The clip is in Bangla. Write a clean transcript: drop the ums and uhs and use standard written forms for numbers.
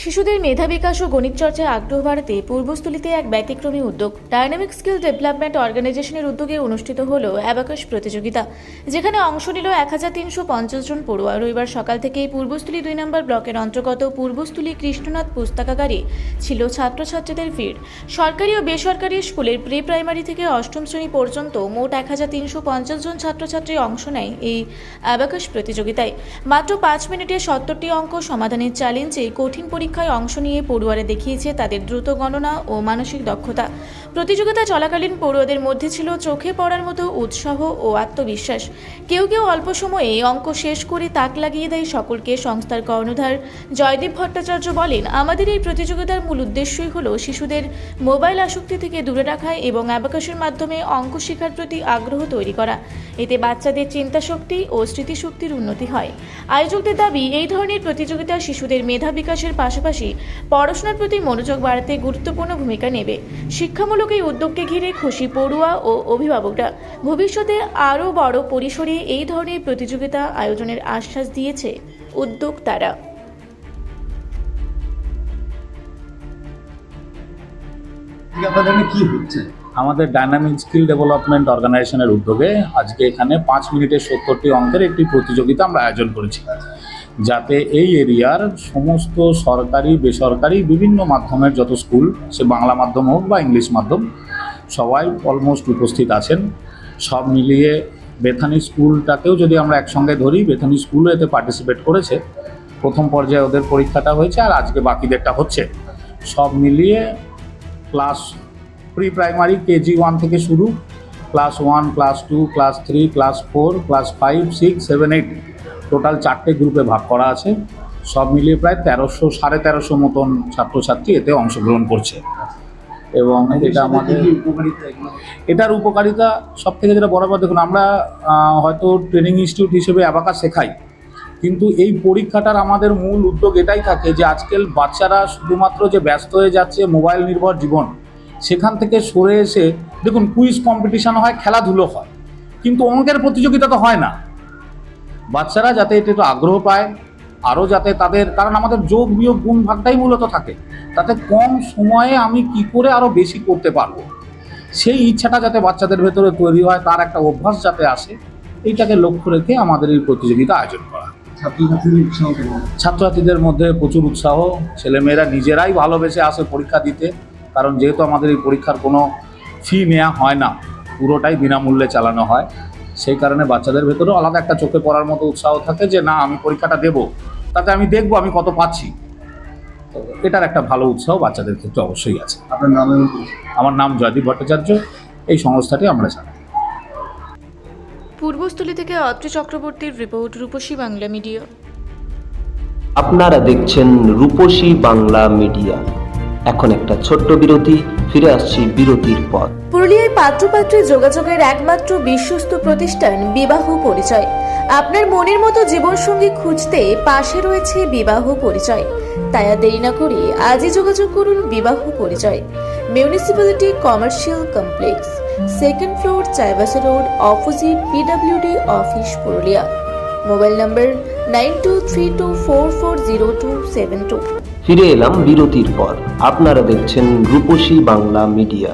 শিশুদের মেধা বিকাশ ও গণিত চর্চায় আগ্রহ বাড়াতে পূর্বস্থলীতে এক ব্যতিক্রমী উদ্যোগ ডাইনামিক স্কিল ডেভেলপমেন্ট অর্গানাইজেশনের উদ্যোগে অনুষ্ঠিত হলো অ্যাবাকাস প্রতিযোগিতা, যেখানে অংশ নিল 1350 জন পড়ুয়া। রবিবার সকাল থেকেই পূর্বস্থলী 2 নম্বর ব্লকের অন্তর্গত পূর্বস্থলী কৃষ্ণনাথ পুস্তকাগারে ছিল ছাত্রছাত্রীদের ভিড়। সরকারি ও বেসরকারি স্কুলের প্রি প্রাইমারি থেকে অষ্টম শ্রেণী পর্যন্ত মোট 1350 জন ছাত্রছাত্রী অংশ নেয় এই অ্যাবাকাস প্রতিযোগিতায়। মাত্র 5 মিনিটে 70টি অঙ্ক সমাধানের চ্যালেঞ্জে কঠিন পরীক্ষায় অংশ নিয়ে পড়ুয়ারা দেখিয়েছে তাদের দ্রুত গণনা ও মানসিক দক্ষতা। প্রতিযোগিতা চলাকালীন পড়ুয়াদের মধ্যে ছিল চোখে পড়ার মতো উৎসাহ ও আত্মবিশ্বাস। কেউ কেউ অল্প সময়ে অঙ্ক শেষ করে তাক লাগিয়ে দেয় সকলকে। সংস্থার কর্ণধার জয়দীপ ভট্টাচার্য বলেন, আমাদের এই প্রতিযোগিতার মূল উদ্দেশ্যই হলো শিশুদের মোবাইল আসক্তি থেকে দূরে রাখা এবং অ্যাবাকাসের মাধ্যমে অঙ্ক শেখার প্রতি আগ্রহ তৈরি করা। এতে বাচ্চাদের চিন্তাশক্তি ও স্মৃতিশক্তির উন্নতি হয়। আয়োজকদের দাবি, এই ধরনের প্রতিযোগিতা শিশুদের মেধা বিকাশের পাশাপাশি পড়াশোনার প্রতি মনোযোগ বাড়াতে গুরুত্বপূর্ণ ভূমিকা নেবে। শিক্ষামূলক এই উদ্যোগকে ঘিরে খুশি পড়ুয়া ও অভিভাবকরা। ভবিষ্যতে আরও বড় পরিসরে এই ধরনের প্রতিযোগিতা আয়োজনের আশ্বাস দিয়েছে উদ্যোক্তারা। আমাদের ডাইনামিক স্কিল ডেভেলপমেন্ট অর্গানাইজেশনের উদ্যোগে আজকে এখানে 5 মিনিটে 70টি অঙ্কের একটি প্রতিযোগিতা আমরা আয়োজন করেছি, যাতে এই এরিয়ার সমস্ত সরকারি বেসরকারি বিভিন্ন মাধ্যমের যত স্কুল, সে বাংলা মাধ্যম হোক বা ইংলিশ মাধ্যম, সবাই অলমোস্ট উপস্থিত আছেন। সব মিলিয়ে বেথানি স্কুলটাকেও যদি আমরা একসঙ্গে ধরি, বেথানি স্কুলও এতে পার্টিসিপেট করেছে। প্রথম পর্যায়ে ওদের পরীক্ষাটা হয়েছে আর আজকে বাকিদেরটা হচ্ছে। সব মিলিয়ে ক্লাস প্রি প্রাইমারি কেজি 1 থেকে শুরু, class 1, class 2, class 3, class 4, class 5, 6, 7, 8 total 4টে গ্রুপে ভাগ করা আছে। সব মিলিয়ে প্রায় 1300-1350 মতন ছাত্রছাত্রী এতে অংশগ্রহণ করছে। এবং এটা আমাদের এটার উপকারিতা সব থেকে যেটা বরাবর, দেখুন আমরা হয়তো ট্রেনিং ইনস্টিটিউট হিসেবে অ্যাবাকাস শেখাই, কিন্তু এই পরীক্ষাটার আমাদের মূল উদ্যোগ এটাই থাকে যে আজকাল বাচ্চারা শুধুমাত্র যে ব্যস্ত হয়ে যাচ্ছে মোবাইল নির্ভর জীবন, সেখান থেকে সরে এসে দেখুন কুইজ কম্পিটিশন হয়, খেলাধুলো হয়, কিন্তু অঙ্কের প্রতিযোগিতা তো হয় না। বাচ্চারা যাতে এটা একটু আগ্রহ পায়, আরও যাতে তাদের, কারণ আমাদের যোগ বিয়োগ গুণ ভাগটাই মূলত থাকে, তাতে কম সময়ে আমি কি করে আরও বেশি করতে পারবো, সেই ইচ্ছাটা যাতে বাচ্চাদের ভেতরে তৈরি হয়, তার একটা অভ্যাস যাতে আসে, এইটাকে লক্ষ্য রেখে আমাদের এই প্রতিযোগিতা আয়োজন করা। ছাত্রছাত্রীদের মধ্যে প্রচুর উৎসাহ, ছেলেমেয়েরা নিজেরাই ভালোবেসে আসে পরীক্ষা দিতে, কারণ যেহেতু আমাদের এই পরীক্ষার কোনো ফি নেওয়া হয় না, পুরোটাই বিনামূল্যে চালানো হয়, সেই কারণে বাচ্চাদের ভেতরেও আলাদা একটা চোখে পড়ার মতো উৎসাহ থাকে যে না, আমি পরীক্ষাটা দেব, তাতে আমি দেখবো আমি কত পাচ্ছি। তো এটার একটা ভালো উৎসাহ বাচ্চাদের ক্ষেত্রে অবশ্যই আছে। আপনার নাম? আমার নাম জয়দীপ ভট্টাচার্য, এই সংস্থাটি আমরা চালাই। পূর্বস্থলী থেকে অত্রি চক্রবর্তীর রিপোর্ট, রূপসী বাংলা মিডিয়া। আপনারা দেখছেন রূপসী বাংলা মিডিয়া। এখন একটা ছোট্ট বিরতি, ফিরে আসছি বিরতির পর। পুরুলিয়ার পাত্রপাত্রী যোগাযোগের একমাত্র বিশ্বস্ত প্রতিষ্ঠান বিবাহ পরিচয়। আপনার মনের মতো জীবনসঙ্গী খুঁজতে পাশে রয়েছে বিবাহ পরিচয়। তাই আর দেরি না করে আজই যোগাযোগ করুন বিবাহ পরিচয়। Municipality commercial complex, 2nd floor, Chaibasa road, opposite PWD office, Purulia. Mobile নম্বর 9232440272। ফিরে এলাম বিরতির পর। আপনারা দেখছেন রূপসী বাংলা মিডিয়া।